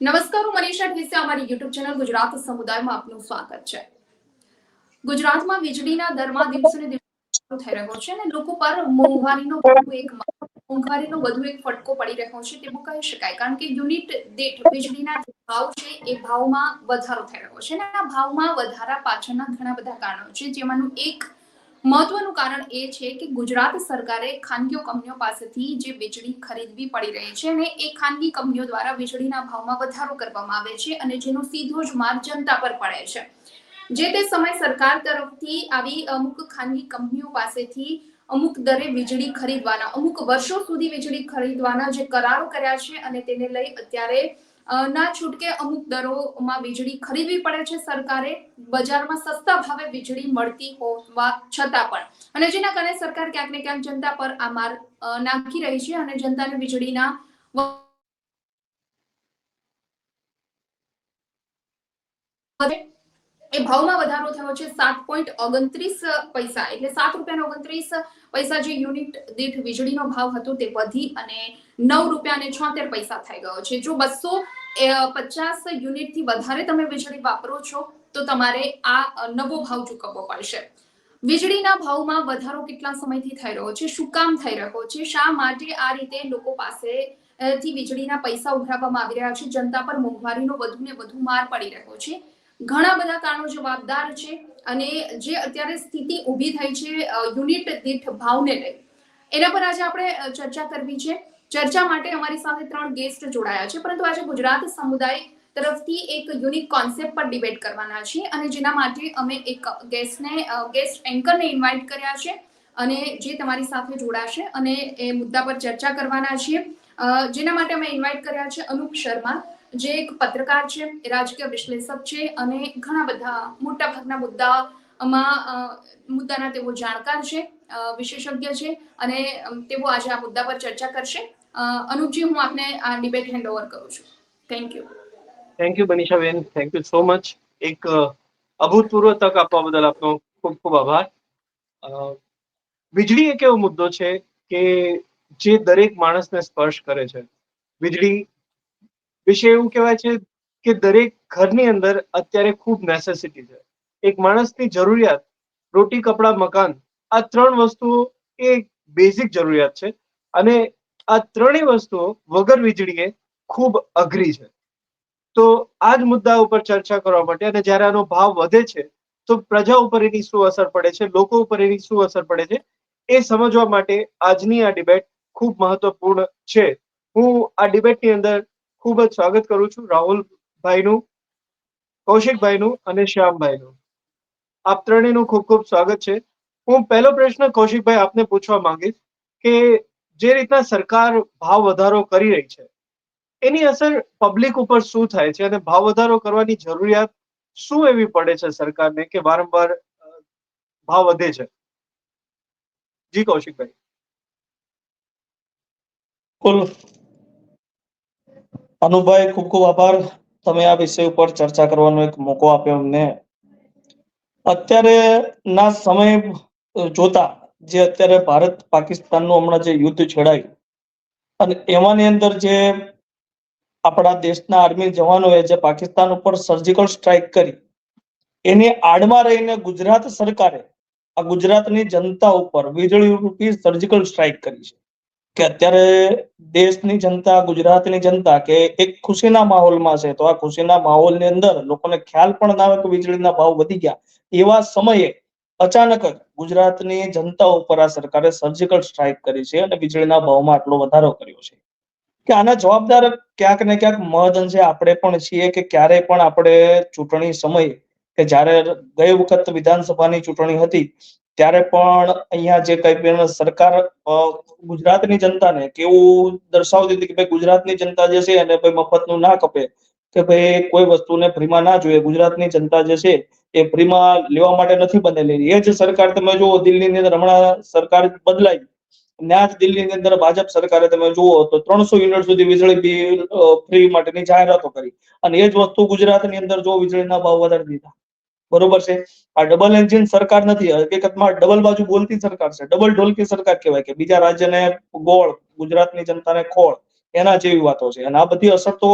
નમસ્કાર, હું મનીષા ઠેસિયા, અમારી યુટ્યુબ ચેનલ ગુજરાત સમુદાયમાં આપનું સ્વાગત છે। ગુજરાતમાં વીજળીના દરમાં દિવસે ને દિવસે વધારો થઈ રહ્યો છે અને લોકો પર મોંઘવારીનો વધુ એક ફટકો પડી રહ્યો છે તેવું કહી શકાય, કારણ કે યુનિટ દીઠ વીજળીના જે ભાવ છે એ ભાવમાં વધારો થઈ રહ્યો છે અને આ ભાવમાં વધારા પાછળના ઘણા બધા કારણો છે, જેમાંનું એક મહત્વનું કારણ એ છે કે ગુજરાત સરકારે ખાનગી કંપનીઓ પાસેથી જે વીજળી ખરીદવી પડી રહી છે અને એ ખાનગી કંપનીઓ દ્વારા વીજળીના ભાવમાં વધારો કરવામાં આવે છે અને જેનો સીધો જ માર જનતા પર પડે છે। જે તે સમય સરકાર તરફથી આવી અમુક ખાનગી કંપનીઓ પાસેથી અમુક દરે વીજળી ખરીદવાના, અમુક વર્ષો સુધી વીજળી ખરીદવાના જે કરારો કર્યા છે અને તેને લઈ અત્યારે ના છૂટકે અમુક દરોમાં વીજળી ખરીદવી પડે છે સરકારે, બજારમાં સસ્તા ભાવે વીજળી મળતી હોવા છતાં પણ, અને જેના કારણે સરકાર ક્યાંક ને ક્યાંક જનતા પર આ માર નાખી રહી છે અને જનતાને વીજળીના એ ભાવમાં વધારો થયો છે। 7.29 એટલે 7 રૂપિયા 29 જે યુનિટ દીઠ વીજળીનો ભાવ હતો તે વધી અને 9 રૂપિયા 76 થઈ ગયો છે। જો 250 યુનિટ થી વધારે તમે વીજળી વાપરો છો તો તમારે આ નવો ભાવ ચૂકવવો પડશે। વીજળીના ભાવમાં વધારો કેટલા સમયથી થઈ રહ્યો છે, શું કામ થઈ રહ્યો છે, શા માટે આ રીતે લોકો પાસે થી વીજળીના પૈસા ઉઘરાવવામાં આવી રહ્યા છે, જનતા પર મોંઘવારીનો વધુ ને વધુ માર પડી રહ્યો છે, ઘણા બધા કારણો જવાબદાર છે અને જે અત્યારે સ્થિતિ ઊભી થઈ છે યુનિટ દીઠ ભાવને લઈ, એના પર આજે આપણે ચર્ચા કરવી છે। ચર્ચા માટે અમારી સાથે 3 ગેસ્ટ જોડાયા છે, પરંતુ આજે ગુજરાત સમુદાય તરફથી એક યુનિક કોન્સેપ્ટ પર ડિબેટ કરવાના છે અને જેના માટે અમે એક ગેસ્ટ એન્કરને ઇન્વાઇટ કર્યા છે અને જે તમારી સાથે જોડાશે અને એ મુદ્દા પર ચર્ચા કરવાના છીએ। જેના માટે અમે ઇન્વાઇટ કર્યા છે અનુપ શર્મા, જે એક પત્રકાર છે, રાજકીય વિશ્લેષક છે અને ઘણા બધા મોટા ભાગના મુદ્દાના તેઓ જાણકાર છે, વિશેષજ્ઞ છે અને તેઓ આજે આ મુદ્દા પર ચર્ચા કરશે। અનુપજી, હું આપને આ ડિબેટ હેન્ડ ઓવર કરું છું। Thank you. Thank you Manishaben, thank you so much. એક અભૂતપૂર્વ તક આપવા બદલ આપનો ખૂબ ખૂબ આભાર। વીજળી એક એવો મુદ્દો છે કે જે દરેક માણસને સ્પર્શ કરે છે। વીજળી વિશે એવું કહેવાય છે કે દરેક ઘરની અંદર અત્યારે ખૂબ નેસેસિટી છે। એક માણસની જરૂરિયાત, રોટી, કપડા, મકાન, આ 3 વસ્તુઓ એ બેઝિક જરૂરિયાત છે અને આ ત્રણેય વસ્તુઓ વગર વીજળીએ ખૂબ અઘરી છે। તો આ જ મુદ્દા ઉપર ચર્ચા કરવા માટે, અને જ્યારે આનો ભાવ વધે છે તો પ્રજા ઉપર એની શું અસર પડે છે, લોકો ઉપર એની શું અસર પડે છે, એ સમજવા માટે આજની આ ડિબેટ ખૂબ મહત્વપૂર્ણ છે। હું આ ડિબેટની અંદર ખૂબ જ સ્વાગત કરું છું રાહુલભાઈનું, કૌશિકભાઈનું અને શ્યામભાઈનું। આપ ત્રણેયનું ખૂબ ખૂબ સ્વાગત છે। હું પહેલો પ્રશ્ન કૌશિકભાઈ આપને પૂછવા માંગીશ કે જે રીતના સરકાર ભાવ વધારો કરી રહી છે એની અસર પબ્લિક ઉપર શું થાય છે અને ભાવ વધારો કરવાની જરૂરિયાત શું એવી પડે છે સરકારને કે વારંવાર ભાવ વધે છે? જી કૌશિકભાઈ। અનુભાઈ, ખૂબ ખૂબ આભાર, તમે આ વિષય ઉપર ચર્ચા કરવાનો એક મોકો આપ્યો અમને। અત્યારે ના સમય જોતા જે અત્યારે ભારત પાકિસ્તાનનું હમણાં જે યુદ્ધ છેડાયું અને એમાંની અંદર જે આપણા દેશના આર્મી જવાનોએ જે પાકિસ્તાન ઉપર સર્જિકલ સ્ટ્રાઇક કરી, એની આડમાં રહીને ગુજરાત સરકારે આ ગુજરાતની જનતા ઉપર વીજળી રૂપી સર્જિકલ સ્ટ્રાઇક કરી છે કે અત્યારે દેશની જનતા, ગુજરાતની જનતા કે એક ખુશીના માહોલમાં છે, તો આ ખુશીના માહોલની અંદર લોકોને ખ્યાલ પણ ના આવે કે વીજળીના ભાવ વધી ગયા, એવા સમયે અચાનક જ ગુજરાતની જનતા ઉપર આ સરકારે સર્જિકલ સ્ટ્રાઇક કરી છે અને વીજળીના ભાવમાં આટલો વધારો કર્યો છે કે આના જવાબદાર ક્યાંક ને ક્યાંક મહદઅંશે આપણે પણ છીએ કે ક્યારેય પણ આપણે ચૂંટણી સમયે કે જ્યારે ગઈ વખત વિધાનસભાની ચૂંટણી હતી ત્યારે પણ અહીંયા જે કઈ પણ સરકાર ગુજરાતની જનતાને કેવું દર્શાવતી હતી કે ભાઈ ગુજરાતની જનતા જે છે એને ભાઈ મફતનું ના કપે, કે ભાઈ કોઈ વસ્તુને ફ્રીમાં ના જોઈએ, ગુજરાતની જનતા જે છે એ ફ્રીમાં લેવા માટે નથી બનેલી। એ જ સરકાર તમે જુઓ દિલ્હીની અંદર હમણાં સરકાર બદલાઈ, ત્યાં જ દિલ્હીની અંદર ભાજપ સરકારે તમે જુઓ તો 300 યુનિટ સુધી વીજળી બિલ ફ્રી માટેની જાહેરાતો કરી અને એ જ વસ્તુ ગુજરાતની અંદર જો વીજળીના ભાવ વધારી દીધા, બરોબર છે। આ ડબલ એન્જિન સરકાર નથી, હકીકતમાં ડબલ બાજુ બોલતી સરકાર છે, ડબલ ઢોલકી સરકાર કહેવાય કે બીજા રાજ્યને ગોળ, ગુજરાતની જનતાને ખોળ, એના જેવી વાતો છે। અને આ બધી અસર તો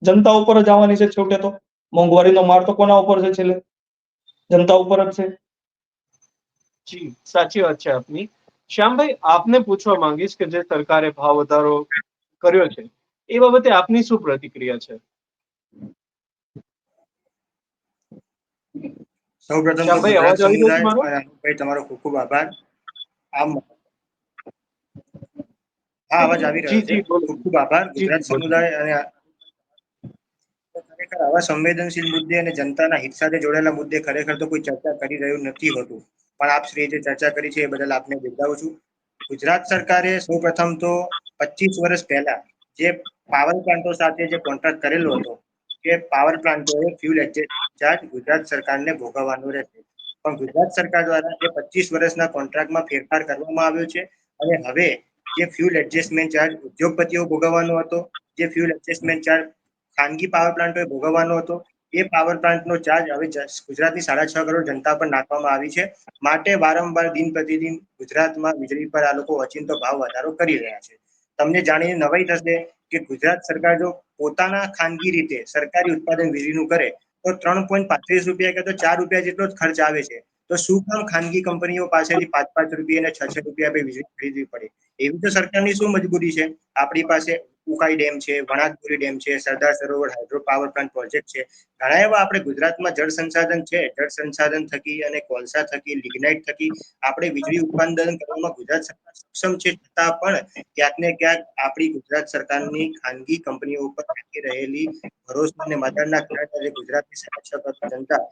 જનતા ઉપર જ આવવાની છે છેવટે. તો મોંઘવારીનો માર તો કોના ઉપર છે? છેલ્લે જનતા ઉપર જ છે. જી, સાચી વાત છે આપની. શ્યામભાઈ, આપને પૂછવા માંગીશ કે જે સરકારે ભાવ વધારો કર્યો છે એ બાબતે આપની શું પ્રતિક્રિયા છે? સૌપ્રથમ તો શ્યામભાઈ, ગુજરાત અવાજ આવી રહ્યો છે સમુદાય મારો? અને અનુપભાઈ તમારો ખૂબ ખૂબ આભાર. આમ હા, અવાજ આવી જી રહ્યો છે. જી બોલો. ખૂબ ખૂબ આભાર જી ગુજરાત જી બોલો. સમુદાય અને ખરેખર આવા સંવેદનશીલ મુદ્દે અને જનતાના હિત સાથે જોડાયેલા મુદ્દે ખરેખર તો કોઈ ચર્ચા કરી રહ્યું નથી હોતું, પણ આપ શ્રી જે ચર્ચા કરી છે એ બદલ આપને બિરદાવું છું. ગુજરાત સરકારે સૌપ્રથમ તો 25 વર્ષ પહેલા જે પાવર પ્લાન્ટો સાથે જે કોન્ટ્રાક્ટ કરેલો હતો કે પાવર પ્લાન્ટોએ ફ્યુલ એક્સચેન્જ ચાર્જ ગુજરાત સરકારને ભોગવવાનો રહેશે, પણ ગુજરાત સરકાર દ્વારા એ 25 વર્ષના કોન્ટ્રાક્ટમાં ફેરફાર કરવામાં આવ્યો છે અને હવે જે ફ્યુલ એડજસ્ટમેન્ટ ચાર્જ ઉદ્યોગપતિઓ ભોગવવાનો હતો, જે ફ્યુલ એડજસ્ટમેન્ટ ચાર્જ ખાનગી પાવર પ્લાન્ટોએ ભોગવવાનો હતો, એ પાવર પ્લાન્ટનો ચાર્જ હવે ગુજરાતની 6.5 કરોડ જનતા પર નાખવામાં આવી છે. માટે વારંવાર દિન પ્રતિદિન ગુજરાતમાં વીજળી પર આ લોકો ઓચિંતો ભાવ વધારો કરી રહ્યા છે. તમને જાણીને નવાઈ થશે કે ગુજરાત સરકાર જો પોતાના ખાનગી રીતે સરકારી ઉત્પાદન વીજળીનું કરે તો 3.35 રૂપિયા કે તો 4 રૂપિયા જેટલો જ ખર્ચ આવે છે. તો શું કામ ખાનગી કંપનીઓ પાસેથી 5 રૂપિયા અને 6 રૂપિયા આપે વીજળી ખરીદવી પડે? એવી તો સરકારની શું મજબૂરી છે? આપણી પાસે ઉકાઈ ડેમ છે, વણાકબોરી ડેમ છે, Sardar Sarovar hydro power plant project છે, ઘણા એવા આપણે ગુજરાતમાં જળ સંસાધન છે. જળ સંસાધન થકી અને કોલસા થકી, લિગ્નાઇટ થકી આપણે વીજળી ઉત્પાદન કરવામાં ગુજરાત સરકાર સક્ષમ છે, છતાં પણ ક્યાંક ને ક્યાંક આપણી ગુજરાત સરકારની ખાનગી કંપનીઓ ઉપર રાખી રહેલી ભરોસો અને મદદના કારણે ગુજરાતની 6.5 કરોડ જનતા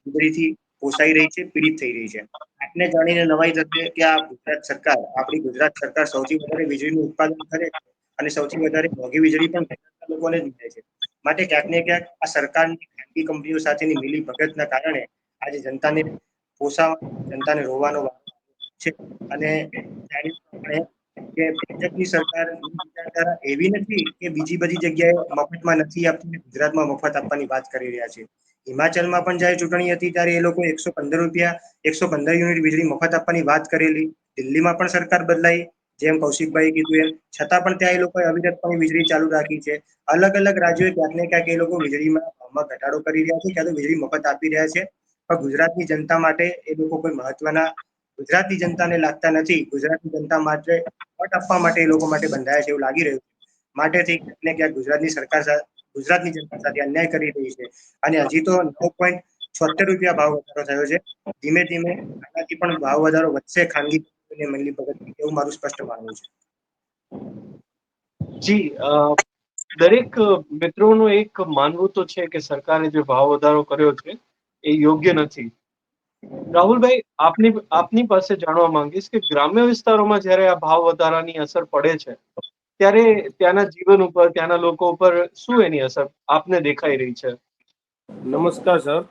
વીજળીથી પોસાઈ રહી છે, પીડિત થઈ રહી છે. આપને જાણીને નવાઈ થશે કે આ ગુજરાત સરકાર, આપણી ગુજરાત સરકાર સૌથી વધારે વીજળીનું ઉત્પાદન કરે છે અને સૌથી વધારે મોંઘી વીજળી પણ લોકોને જ મળે છે. માટે ક્યાંક ને ક્યાંક આ સરકારની ખાનગી કંપનીઓ સાથેની મિલી ભગતના કારણે આજે જનતાને પોસાવા, જનતાને રોવાનો વારો છે. અને જાણીએ કે ભાજપની સરકારની વિચારધારા એવી નથી કે બીજી બધી જગ્યાએ મફતમાં નથી આપતી, ગુજરાતમાં મફત આપવાની વાત કરી રહ્યા છે. હિમાચલમાં પણ જ્યારે ચૂંટણી હતી ત્યારે એ લોકો 115 રૂપિયા, 115 યુનિટ વીજળી મફત આપવાની વાત કરેલી. દિલ્હીમાં પણ સરકાર બદલાઈ, જેમ કૌશિકભાઈ કીધું એમ, છતાં પણ ત્યાં એ લોકોએ અવિરતપણે વીજળી ચાલુ રાખી છે. અલગ અલગ રાજ્યોએ ક્યાંક ને ક્યાંક એ લોકો વીજળીમાં ભાવમાં ઘટાડો કરી રહ્યા છે, ક્યાં તો વીજળી મફત આપી રહ્યા છે. પણ ગુજરાતની જનતા માટે એ લોકો કોઈ મહત્વના, ગુજરાતની જનતાને લાગતા નથી. ગુજરાતની જનતા માટે વોટ આપવા માટે એ લોકો માટે બંધાયા છે એવું લાગી રહ્યું છે. માટેથી ક્યાંક ને ક્યાંક ગુજરાતની સરકાર, ગુજરાતની જનતા સાથે અન્યાય કરી રહી છે. અને હજી તો 9.76 રૂપિયા ભાવ વધારો થયો છે. ધીમે ધીમે આનાથી પણ ભાવ વધારો વધશે ખાનગી મિલી ભગત, એવું મારું સ્પષ્ટ માનવું છે. જી, દરેક મિત્રોનું એક માનવું તો છે કે સરકારે જે ભાવ વધારો કર્યો છે એ યોગ્ય નથી. રાહુલભાઈ, આપની પાસે જાણવા માંગીશ કે ગ્રામ્ય વિસ્તારોમાં જ્યારે આ ભાવ વધારાની અસર પડે છે ત્યારે ત્યાંના જીવન ઉપર, ત્યાંના લોકો ઉપર શું એની અસર આપને દેખાઈ રહી છે? નમસ્કાર સર.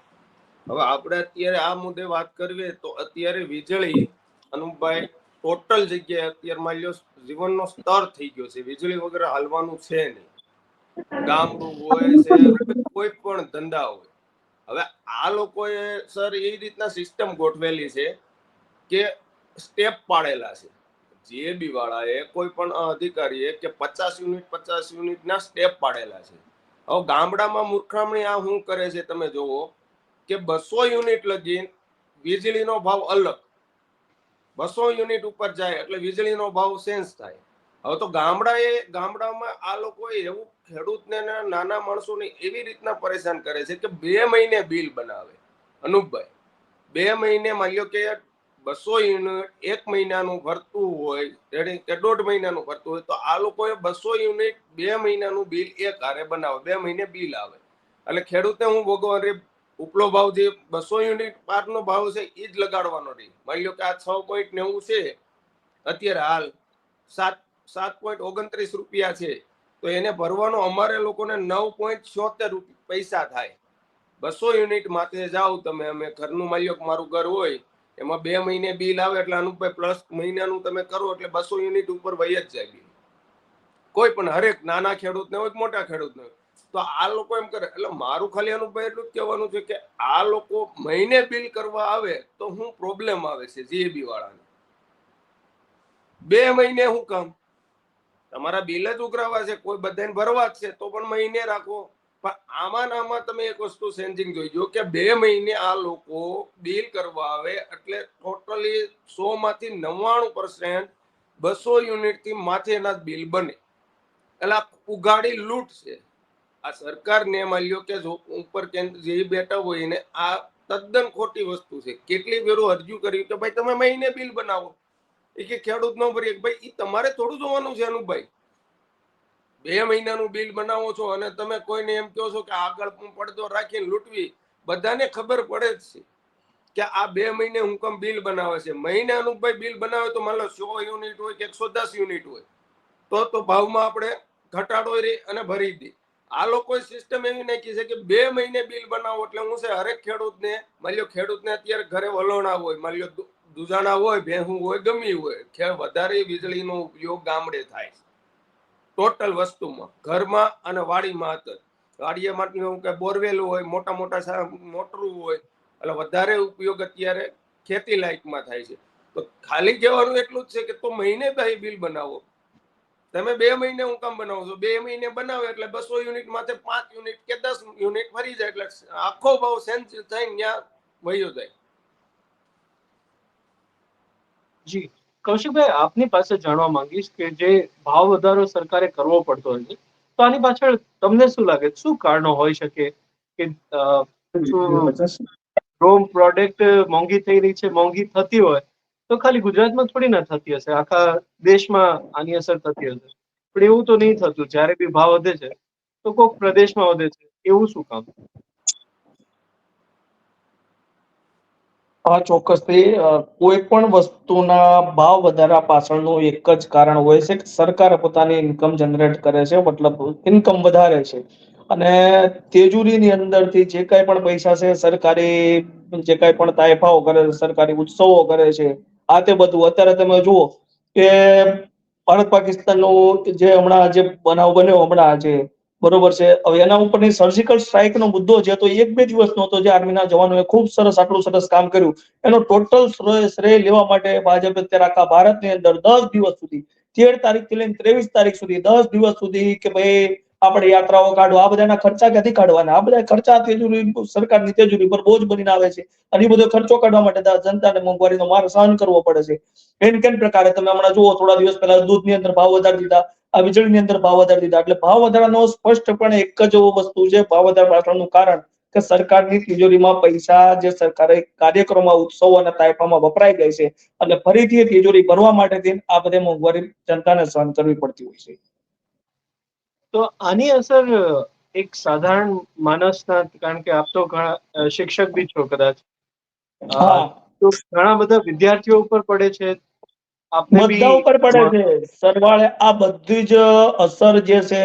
હવે આપણે અત્યારે આ મુદ્દે વાત કરવી તો અત્યારે વીજળી, અનુપભાઈ, ટોટલ જગ્યાએ અત્યારે માની લો જીવનનો સ્તર થઈ ગયો છે. વીજળી વગર હાલવાનું છે નહીં. ગામડું હોય, શહેર હોય, કોઈ પણ ધંધા હોય. હવે આ લોકોએ સર એ રીતના સિસ્ટમ ગોઠવેલી છે કે સ્ટેપ પાડેલા છે. જીએબી વાળાએ, કોઈ પણ અધિકારીએ કે 50 યુનિટના સ્ટેપ પાડેલા છે. હવે ગામડામાં મૂર્ખામણી આ શું કરે છે તમે જોવો કે 200 યુનિટ લગી વીજળીનો ભાવ અલગ, 200 યુનિટ ઉપર જાય એટલે વીજળીનો ભાવ ચેન્જ થાય. હવે તો ગામડામાં આ લોકો એવું ખેડૂતને, નાના માણસોને એવી રીતના પરેશાન કરે છે કે 2 મહિને બિલ બનાવે. અનુપભાઈ, 2 મહિને માની લો કે 200 યુનિટ 1 મહિનાનું ભરતું હોય કે 1.5 મહિનાનું ભરતું હોય, તો આ લોકોએ 200 યુનિટ 2 મહિનાનું બિલ એક હારે બનાવે, 2 મહિને બિલ આવે. એટલે ખેડૂતને હું ભોગવવાનો ઉપલો ભાવ જે 200 યુનિટ પારનો ભાવ છે એ જ લગાડવાનો રહી. માની લો કે આ 6.90 છે અત્યારે હાલ, 7.29 રૂપિયા છે, તો એને ભરવાનો અમારે લોકોને 9.76 પૈસા થાય. 200 યુનિટ માથે જાઓ તમે, અમે ઘરનું માની લો કે મારું ઘર હોય એમાં 2 મહિને બિલ આવે એટલે અનુપભાઈ પ્લસ મહિનાનું તમે કરો એટલે 200 યુનિટ ઉપર વહી જ જાય બિલ. કોઈ પણ હરેક નાના ખેડૂતને હોય, મોટા ખેડૂતને હોય. તો આ લોકો એમ કરે. એટલે મારું ખાલી અનુભવ એટલું જ કહેવાનું છે કે આ લોકો મહિને બિલ કરવા આવે તો શું પ્રોબ્લેમ આવે છે જીએબી વાળાને? 2 મહિને શું કામ? તમારા બિલ જ ઉઘરાવા છે, કોઈ બધાને ભરવા જ છે તો પણ મહિને રાખો, પણ આમાં ને આમાં તમે એક વસ્તુ સેન્સિંગ જોઈજો કે 2 મહિને આ લોકો બિલ કરવા આવે એટલે ટોટલી 100 માંથી 99% 200 યુનિટ થી માથેના જ બિલ બને. એટલે આ ઉગાડી લૂંટ છે. આ સરકારને માલ્યો કે જો ઉપર કેન્દ્ર જે બેઠા હોય એને આ તદ્દન ખોટી વસ્તુ છે. કેટલી વેરો અરજી કર્યું કે ભાઈ તમે મહિને બિલ બનાવો, એ કે ખેડૂત નો ભરીએ. ભાઈ એ તમારે થોડું જોવાનું છે અનુભાઈ. 2 મહિનાનું બિલ બનાવો છો અને તમે કોઈને એમ કહો છો કે આગળ પડદો રાખીને લૂંટવી. બધાને ખબર પડે જ છે કે આ 2 મહિને હું કેમ બિલ બનાવે છે. મહિનાનું ભાઈ બિલ બનાવે તો માનો 100 યુનિટ હોય કે 110 યુનિટ હોય તો ભાવમાં આપણે ઘટાડો રહી અને ભરી દે. આ લોકોએ સિસ્ટમ એવી નાખી છે કે 2 મહિને બિલ બનાવો એટલે હું છે હરેક ખેડૂતને માલ્યો ખેડૂતને અત્યારે ઘરે વલોણા હોય, માલ્યો દુધાણા હોય, ભેંસું હોય, ગમી હોય, વધારે વીજળીનો ઉપયોગ ગામડે થાય છે ટોટલ વસ્તુમાં, ઘરમાં અને વાડીમાં હતા. વાડીએ માટે બોરવેલ હોય, મોટા મોટા મોટરું હોય, એટલે વધારે ઉપયોગ અત્યારે ખેતી લાયકમાં થાય છે. તો ખાલી કહેવાનું એટલું જ છે કે તો મહિને ભાઈ બિલ બનાવો. તમે 2 મહિને હું કામ બનાવો છો? 2 મહિને બનાવે એટલે 200 યુનિટ માથે 5 યુનિટ કે 10 યુનિટ ફરી જાય એટલે આખો ભાવ સેન્સ થઈને ત્યાં વયો જાય. જી કૌશિકભાઈ, આપની પાસે જાણવા માંગીશ કે જે ભાવ વધારો સરકારે કરવો પડતો હોય છે, તો આની પાછળ તમને શું લાગે શું કારણો હોઈ શકે કે રો પ્રોડક્ટ મોંઘી થઈ રહી છે? મોંઘી થતી હોય તો ખાલી ગુજરાતમાં થોડી ના થતી હશે, આખા દેશમાં આની અસર થતી હશે. પણ એવું તો નહીં થતું. જ્યારે બી ભાવ વધે છે તો કોઈક પ્રદેશમાં વધે છે, એવું શું કામ? હા, ચોક્કસથી કોઈ પણ વસ્તુના ભાવ વધારા પાછળનું એક જ કારણ હોય છે કે સરકાર પોતાની ઇન્કમ જનરેટ કરે છે, મતલબ ઇન્કમ વધારે છે. અને તેજુરીની અંદરથી જે કાંઈ પણ પૈસા છે, સરકારી જે કાંઈ પણ તાયફાઓ કરે છે, સરકારી ઉત્સવો કરે છે, આ તે બધું અત્યારે તમે જુઓ કે ભારત પાકિસ્તાનનો જે હમણાં જે બનાવ બન્યો હમણાં જે બરોબર છે, હવે એના ઉપરની સર્જિકલ સ્ટ્રાઇક નો મુદ્દો છે તો 1-2 દિવસનો હતો જે આર્મીના જવાનોએ ખૂબ સરસ આટલું સરસ કામ કર્યું. એનો ટોટલ શ્રેય લેવા માટે ભાજપ અત્યારે આખા ભારતની અંદર 10 દિવસ સુધી 13 તારીખથી લઈને 23 તારીખ સુધી 10 દિવસ સુધી કે ભાઈ આપણે યાત્રાઓ કાઢો, આ બધાના ખર્ચા ક્યાંથી કાઢવાના? આ બધા ખર્ચા તેજુરી સરકારની તેજુરી પર બોજ બનીને આવે છે. અને એ બધો ખર્ચો કાઢવા માટે જનતાને મોંઘવારીનો માર સહન કરવો પડે છે. કેન પ્રકારે તમે હમણાં જુઓ થોડા દિવસ પહેલા દૂધની અંદર ભાવ વધારી દીધા, આ વીજળીની અંદર ભાવ વધારી દીધા. એટલે ભાવ વધારાનો સ્પષ્ટપણે એક જ વસ્તુ છે, ભાવ વધારા પાછળનું કારણ કે સરકારની તિજોરીમાં પૈસા જે સરકારે કાર્યક્રમમાં, ઉત્સવો અને તાયફામાં વપરાઈ જાય છે એટલે ફરીથી એ તિજોરી ભરવા માટે આ બધે મોંઘવારી જનતાને સહન કરવી પડતી હોય છે. તો આની અસર એક સાધારણ માણસના, કારણ કે આપ તો ઘણા શિક્ષક બી છો કદાચ, હા, તો ઘણા બધા વિદ્યાર્થીઓ ઉપર પડે છે. આપને બી બધા ઉપર પડે છે. સરવાળે આ બધી જ અસર જે છે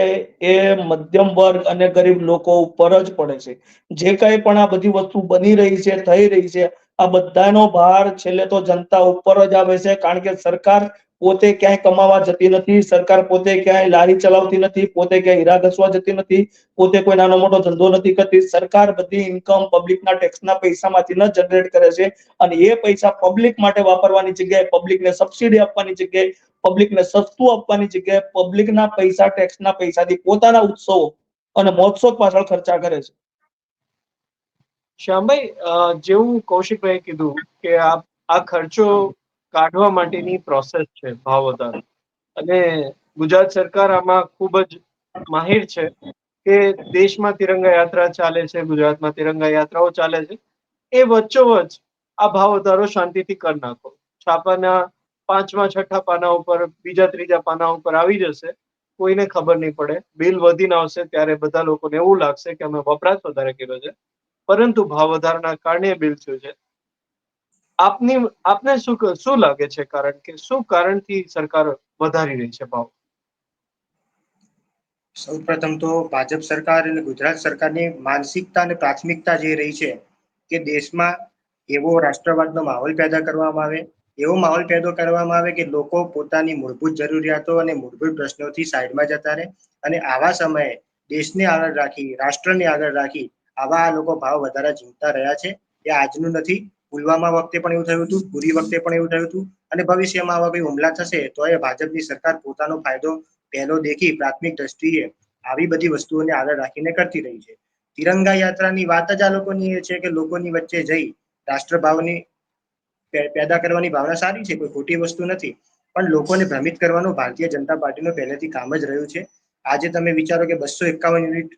એ મધ્યમ વર્ગ અને ગરીબ લોકો ઉપર જ પડે છે. જે કાંઈ પણ આ બધી વસ્તુ બની રહી છે, થઈ રહી છે, આ બધાનો ભાર છેલ્લે તો જનતા ઉપર જ આવે છે. કારણ કે સરકાર પોતે ક્યાંય કમાવા જતી નથી, સરકાર પોતે ક્યાંય લારી ચલાવતી નથી, પોતે ક્યાંય હીરા ઘસવા જતી નથી, પોતે કોઈ નાનો મોટો ધંધો નથી કરતી. સરકાર બધી ઇન્કમ પબ્લિકના ટેક્સના પૈસામાંથી ન જનરેટ કરે છે અને એ પૈસા પબ્લિક માટે વાપરવાની જગ્યાએ, પબ્લિકને સબસિડી આપવાની જગ્યાએ, પબ્લિકને સસ્તું આપવાની જગ્યાએ પબ્લિકના પૈસા, ટેક્સના પૈસાથી પોતાના ઉત્સવો અને મહોત્સવ પાછળ ખર્ચા કરે છે. શ્યામભાઈ, જેવું કૌશિકભાઈ કીધું કે આ ખર્ચો કાઢવા માટેની પ્રોસેસ છે ભાવ વધારો, અને ગુજરાત સરકાર આમાં ખૂબ જ માહિર છે કે દેશમાં તિરંગા યાત્રા ચાલે છે, ગુજરાતમાં તિરંગા યાત્રાઓ ચાલે છે, એ વચ્ચોવચ્ચ આ ભાવ વધારો શાંતિથી કરી નાખો. છાપાના 5મા 6ઠા પાના ઉપર, બીજા 3જા પાના ઉપર આવી જશે, કોઈને ખબર નહીં પડે. બિલ વધીને આવશે ત્યારે બધા લોકોને એવું લાગશે કે અમે વપરાશ વધારે કર્યો છે, પરંતુ ભાવ વધારાના કારણે બિલ થયું છે. આપને શું લાગે છે કારણ કે શું કારણથી સરકાર વધારી રહી છે ભાવ? સૌપ્રથમ તો ભાજપ સરકાર અને ગુજરાત સરકારની માનસિકતા અને પ્રાથમિકતા જે રહી છે કે દેશમાં એવો રાષ્ટ્રવાદનો માહોલ પેદા કરવામાં આવે, એવો માહોલ પેદા કરવામાં આવે કે લોકો પોતાની મૂળભૂત જરૂરિયાતો અને મૂળભૂત પ્રશ્નોથી સાઈડમાં જતા રહે. અને આવા સમયે દેશને આગળ રાખી, રાષ્ટ્રને આગળ રાખી આવા આ લોકો ભાવ વધારા ઝીલતા રહ્યા છે. એ આજનું નથી, પુલવામા વખતે પણ એવું થયું હતું, પુરી વખતે પણ એવું થયું હતું, અને ભવિષ્યમાં આવા કોઈ હુમલા થશે તો એ ભાજપની સરકાર પોતાનો ફાયદો પહેલો દેખી પ્રાથમિક દ્રષ્ટિએ આવી બધી વસ્તુઓને આગળ રાખીને કરતી રહી છે. તિરંગા યાત્રાની વાત જ આ લોકોની એ છે કે લોકોની વચ્ચે જઈ રાષ્ટ્રભાવની પેદા કરવાની ભાવના સારી છે, કોઈ ખોટી વસ્તુ નથી, પણ લોકોને ભ્રમિત કરવાનું ભારતીય જનતા પાર્ટીનું પહેલેથી કામ જ રહ્યું છે. આજે તમે વિચારો કે 251 યુનિટ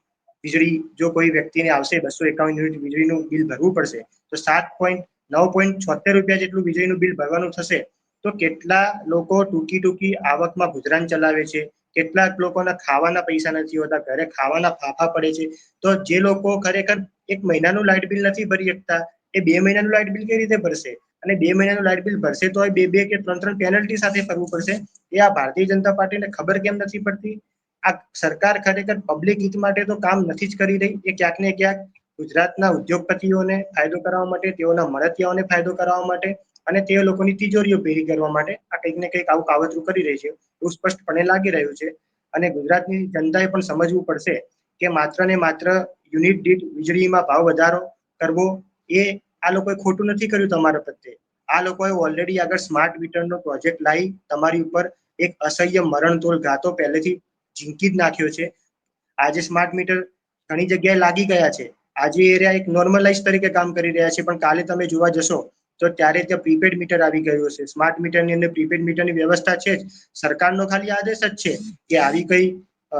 વીજળી જો કોઈ વ્યક્તિને આવશે, 251 યુનિટ વીજળીનું બિલ ભરવું પડશે, તો 9.76 રૂપિયા જેટલું વીજળીનું બિલ ભરવાનું થશે. તો કેટલા લોકો ટૂંકી આવકમાં ગુજરાન ચલાવે છે, કેટલાક લોકોના ખાવાના પૈસા નથી હોતા, ઘરે ખાવાના ફાફા પડે છે. તો જે લોકો ખરેખર 1 મહિનાનું લાઇટ બિલ નથી ભરી શકતા, એ 2 મહિનાનું લાઇટ બિલ કેવી રીતે ભરશે? અને 2 મહિનાનું લાઇટ બિલ ભરશે તો 2 કે 3 પેનલ્ટી સાથે ભરવું પડશે. એ આ ભારતીય જનતા પાર્ટીને ખબર કેમ નથી પડતી? આ સરકાર ખરેખર પબ્લિક હિત માટે તો કામ નથી જ કરી રહી. એ ક્યાંક ને ક્યાંક ગુજરાતના ઉદ્યોગપતિઓને ફાયદો કરવા માટે, તેઓના મળતિયાઓને ફાયદો કરવા માટે અને તે લોકોની તિજોરીઓ ભેગી કરવા માટે આ કંઈક ને કંઈક આવું કાવતરું કરી રહી છે, એવું સ્પષ્ટપણે લાગી રહ્યું છે. અને ગુજરાતની જનતાએ પણ સમજવું પડશે કે માત્ર ને માત્ર યુનિટ દીઠ વીજળીમાં ભાવ વધારો કરવો એ આ લોકોએ ખોટું નથી કર્યું તમારા પ્રત્યે. આ લોકોએ ઓલરેડી આગળ સ્માર્ટ મીટરનો પ્રોજેક્ટ લાવી તમારી ઉપર એક અસહ્ય મરણતોલ ઘાતો પહેલેથી ઝીંકી જ નાખ્યો છે. આજે સ્માર્ટ મીટર ઘણી જગ્યાએ લાગી ગયા છે. આજે એરિયા એક નોર્મલાઇઝ તરીકે કામ કરી રહ્યા છે, પણ કાલે તમે જોવા જશો તો ત્યારે ત્યાં પ્રીપેડ મીટર આવી ગયું છે. સ્માર્ટ મીટરની અંદર પ્રીપેડ મીટરની વ્યવસ્થા છે જ. સરકારનો ખાલી આદેશ જ છે કે આવી કઈ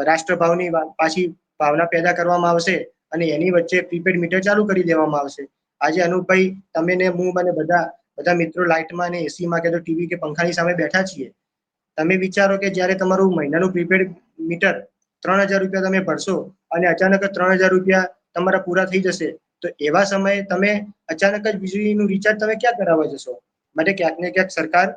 રાષ્ટ્રભાવની પાછી ભાવના પેદા કરવામાં આવશે અને એની વચ્ચે પ્રીપેડ મીટર ચાલુ કરી દેવામાં આવશે. આજે અનુપભાઈ, તમે ને હું અને બધા મિત્રો લાઇટમાં અને એસીમાં કે તો ટીવી કે પંખાની સામે બેઠા છીએ. તમે વિચારો કે જ્યારે તમારું મહિનાનું પ્રીપેડ મીટર 3,000 રૂપિયા તમે ભરશો અને અચાનક જ 3,000 રૂપિયા તમારા પૂરા થઈ જશે, તો એવા સમયે તમે અચાનક જ વીજળીનું રિચાર્જ તમે ક્યાં કરાવવા જશો? માટે ક્યાંક ને ક્યાંક સરકાર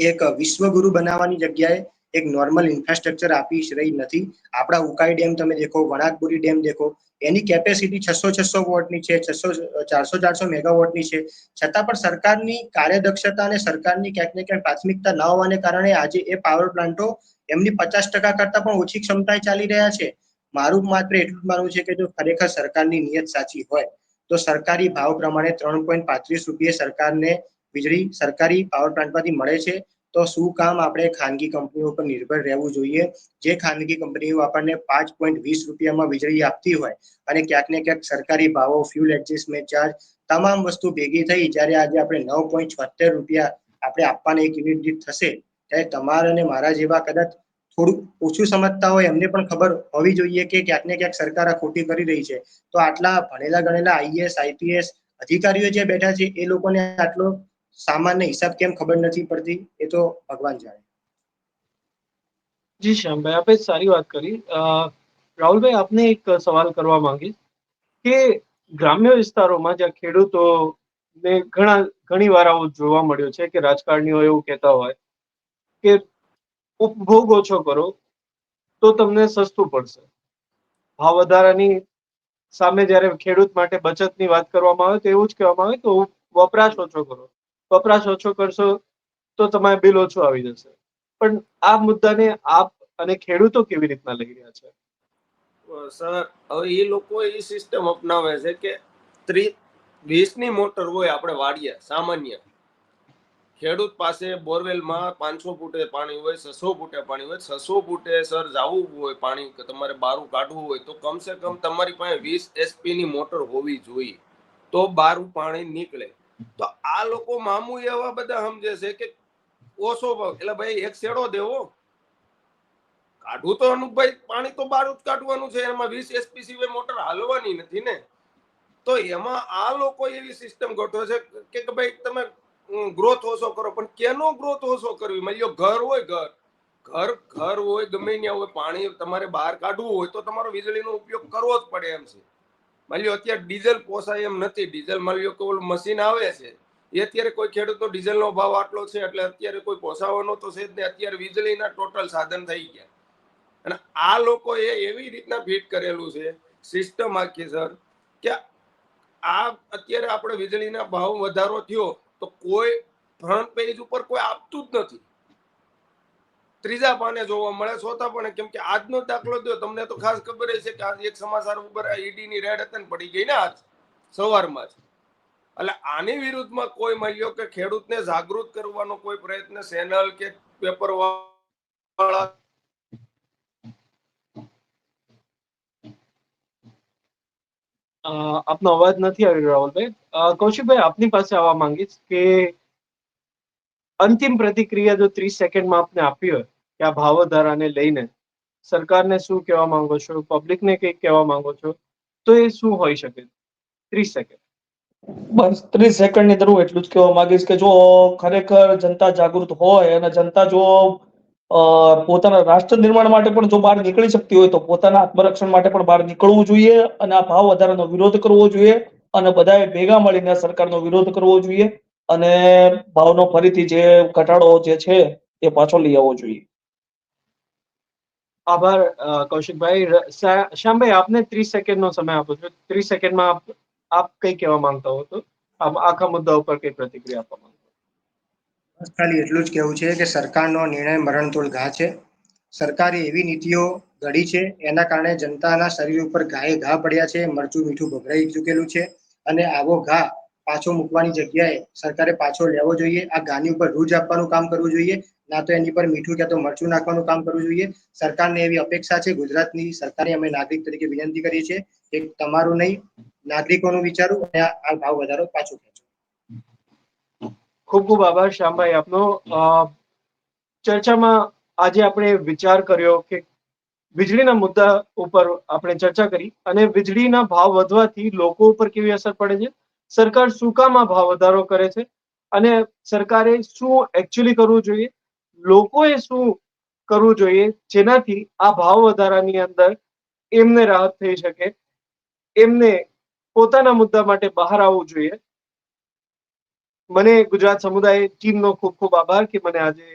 એક વિશ્વગુરુ બનાવવાની જગ્યાએ એક નોર્મલ ઇન્ફ્રાસ્ટ્રક્ચર આપી રહી નથી. આપણા ઉકાઈ ડેમ તમે દેખો, વણાકબોરી ડેમ દેખો, એની કેપેસિટી 600 વોટની છે, 400 મેગાવોટની છે. છતાં પણ સરકારની કાર્યદક્ષતા અને સરકારની ક્યાંક ને ક્યાંક પ્રાથમિકતા ન હોવાને કારણે આજે એ પાવર પ્લાન્ટો એમની 50% કરતા પણ ઓછી ક્ષમતાએ ચાલી રહ્યા છે. મારું માત્ર એટલું જ માનવું છે કે જો ખરેખર સરકારની નિયત સાચી હોય તો સરકારી ભાવ પ્રમાણે 3.35 રૂપિયે સરકારને વીજળી સરકારી પાવર પ્લાન્ટમાંથી મળે છે. તો શું કામ આપણે ખાનગી કંપનીઓ પર નિર્ભર રહેવું જોઈએ? જે ખાનગી કંપનીઓ આપણને 5.20 રૂપિયામાં વીજળી આપતી હોય અને ક્યાંક ને ક્યાંક સરકારી ભાવો, ફ્યુલ એડજસ્ટમેન્ટ ચાર્જ, તમામ વસ્તુ ભેગી થઈ જ્યારે આજે આપણે 9.76 રૂપિયા આપણે આપવાના એક યુનિટ દીઠ થશે, ત્યારે તમારા અને મારા જેવા કદાચ થોડુંક ઓછું સમજતા હોય એમને પણ ખબર હોવી જોઈએ કે ક્યાંક ને ક્યાંક સરકાર આ ખોટી કરી રહી છે. તો આટલા ભણેલા ગણેલા આઈએએસ, આઈપીએસ અધિકારીઓ જે બેઠા છે એ લોકોને આટલો સામાન્ય હિસાબ કેમ ખબર નથી પડતી, એ તો ભગવાન જાણે. જી શ્યામભાઈ, આપે સારી વાત કરી. રાહુલભાઈ, આપને એક સવાલ કરવા માંગીશ કે ગ્રામ્ય વિસ્તારોમાં જ્યાં ખેડૂતો ને ઘણી વાર આવું જોવા મળ્યું છે કે રાજકારણીઓ એવું કહેતા હોય કે ઉપભોગ ઓછો કરો તો તમને સસ્તું પડશે. ભાવ વધારાની સામે જ્યારે ખેડૂત માટે બચતની વાત કરવામાં આવે તો એવું જ કહેવામાં આવે કે વપરાશ ઓછો કરો. વપરાશ ઓછો કરશો તો તમારે બિલ ઓછું આવી જશે. પણ આ મુદ્દાને આપ અને ખેડૂતો કેવી રીતના લઈ રહ્યા છે? સર, હવે એ લોકો એ સિસ્ટમ અપનાવે છે કે 20ની મોટર હોય આપણે વાડીએ સામાન્ય, ખેડૂત પાસે બોરવેલમાં 500 ફૂટે પાણી હોય, 600 ફૂટે પાણી હોય. 600 ફૂટે સર જવું હોય પાણી, તમારે બારું કાઢવું હોય તો કમસે કમ તમારી પાસે 20 HP ની મોટર હોવી જોઈએ, તો બારું પાણી નીકળે. તો આ લોકો મામૂ એવા બધા સમજે છે કે ઓછો એટલે ભાઈ એક શેડો દેવો, કાઢવું તો અનુભાઈ પાણી તો બારું જ કાઢવાનું છે, એમાં 20 HP સિવાય મોટર હાલવાની નથી ને. તો એમાં આ લોકો એવી સિસ્ટમ ગોઠવે છે કે ભાઈ તમે ગ્રોથ ઓછો કરો, પણ કેનો ગ્રોથ ઓછો કરવી? માની લો ઘર હોય, ઘર હોય, ગમે ત્યાં હોય, પાણી તમારે બહાર કાઢવું હોય તો તમારો વીજળીનો ઉપયોગ કરવો જ પડે એમ છે. માની લો અત્યારે ડીઝલ પોસાય એમ નથી. ડીઝલ માની લો કે ઓલું મશીન આવે છે, એ અત્યારે કોઈ ખેડૂતનો ડીઝલનો ભાવ આટલો છે એટલે અત્યારે કોઈ પોસાવાનો તો છે જ નહીં. અત્યારે વીજળીના ટોટલ સાધન થઈ ગયા. અને આ લોકો એવી રીતના ફિટ કરેલું છે સિસ્ટમ આખી સર, કે આ અત્યારે આપણે વીજળીના ભાવ વધારો થયો તો કોઈ ફ્રન્ટ પેજ ઉપર કોઈ આપતું જ નથી, ત્રીજા પાને જોવા મળે, ચોથા પાને. કેમ કે આજનો દાખલો દો તમને તો ખાસ ખબર છે કે આજ એક સમાચાર ઉપર ઈડીની રેડ હતી પડી ગઈ ને આજ સવારમાં જ. એટલે આની વિરુદ્ધમાં કોઈ મળ્યો કે ખેડૂતને જાગૃત કરવાનો કોઈ પ્રયત્ન ચેનલ કે પેપર વાળા આપનો અવાજ નથી આવી રહ્યો રાહુલભાઈ. કૌશિકભાઈ, આપની પાસે આવવા માંગીશ કે અંતિમ પ્રતિક્રિયા જો 30 સેકન્ડમાં આપને આપી હોય કે આ ભાવ વધારાને લઈને સરકારને શું કહેવા માંગો છો, પબ્લિકને કંઈક કહેવા માંગો છો, તો એ શું હોઈ શકે? 30 સેકન્ડ. બસ 30 સેકન્ડની અંદર હું એટલું જ કહેવા માંગીશ કે જો ખરેખર જનતા જાગૃત હોય અને જનતા જો પોતાના રાષ્ટ્ર નિર્માણ માટે પણ જો બહાર નીકળી શકતી હોય તો પોતાના આત્મરક્ષણ માટે પણ બહાર નીકળવું જોઈએ અને આ ભાવ વધારાનો વિરોધ કરવો જોઈએ અને બધાએ ભેગા મળીને સરકારનો વિરોધ કરવો જોઈએ અને ભાવનો ફરીથી જે ઘટાડો જે છે એ પાછો લઈ આવવો જોઈએ. આભાર કૌશિકભાઈ. શ્યામભાઈ, આપને 30 સેકન્ડનો સમય આપો છો. 30 સેકન્ડમાં આપ કઈ કહેવા માંગતા હો તો આખા મુદ્દા ઉપર કઈ પ્રતિક્રિયા આપવા માંગતા? બસ ખાલી એટલું જ કહેવું છે કે સરકારનો નિર્ણય મરણતોલ ઘા છે. સરકારે એવી નીતિઓ ઘડી છે એના કારણે જનતાના શરીર ઉપર ઘાએ ઘા પડ્યા છે, મરચું મીઠું ભભરાઈ ચૂકેલું છે અને આવો ઘા પાછો મૂકવાની જગ્યાએ સરકારે પાછો લેવો જોઈએ. આ ઘાની ઉપર રૂજ આપવાનું કામ કરવું જોઈએ, ના તો એની પર મીઠું કે તો મરચું નાખવાનું કામ કરવું જોઈએ. સરકારને એવી અપેક્ષા છે, ગુજરાતની સરકારે અમે નાગરિક તરીકે વિનંતી કરીએ છીએ કે તમારું નહીં, નાગરિકોનું વિચારું અને આ ભાવ વધારો પાછો ખેંચો. ખૂબ ખૂબ આભાર શ્યામભાઈ આપનો. ચર્ચામાં આજે આપણે વિચાર કર્યો કે વીજળીના મુદ્દા ઉપર આપણે ચર્ચા કરી અને વીજળીના ભાવ વધવાથી લોકો ઉપર કેવી અસર પડે છે, સરકાર શું કામ આ ભાવ વધારો કરે છે અને સરકારે શું એકચ્યુઅલી કરવું જોઈએ, લોકોએ શું કરવું જોઈએ જેનાથી આ ભાવ વધારાની અંદર એમને રાહત થઈ શકે, એમને પોતાના મુદ્દા માટે બહાર આવવું જોઈએ. મને ગુજરાત સમુદાય ટીમનો ખૂબ ખૂબ આભાર કે મને આજે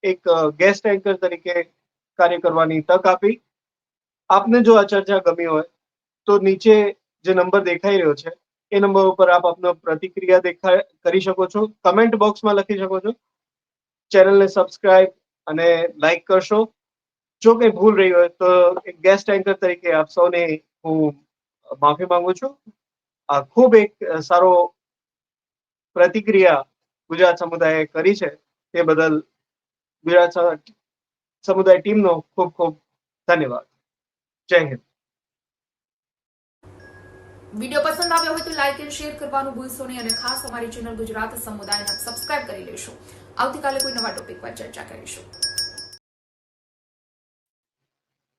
એક ગેસ્ટ એન્કર તરીકે કાર્ય કરવાની તક આપી. આપને જો આ ચર્ચા ગમી હોય તો નીચે જે નંબર દેખાઈ રહ્યો છે એ નંબર ઉપર આપ આપનો પ્રતિક્રિયા કરી શકો છો, કમેન્ટ બોક્સમાં લખી શકો છો, ચેનલને સબસ્ક્રાઇબ અને લાઈક કરશો. જો કંઈ ભૂલ રહી હોય તો એક ગેસ્ટ એન્કર તરીકે આપ સૌને હું માફી માંગુ છું. આ ખૂબ એક સારો પ્રતિક્રિયા ગુજરાત સમુદાયે કરી છે તે બદલ ગુજરાત સમુદાય ટીમનો ખૂબ ખૂબ ધન્યવાદ. જય હિન્દ. વિડીયો પસંદ આવ્યો હોય તો લાઈક અને શેર કરવાનું ભૂલશો નહીં અને ખાસ અમારી ચેનલ ગુજરાત સમુદાયને સબસ્ક્રાઇબ કરી લેશો. આવતીકાલે કોઈ નવા ટોપિક પર ચર્ચા કરીશું.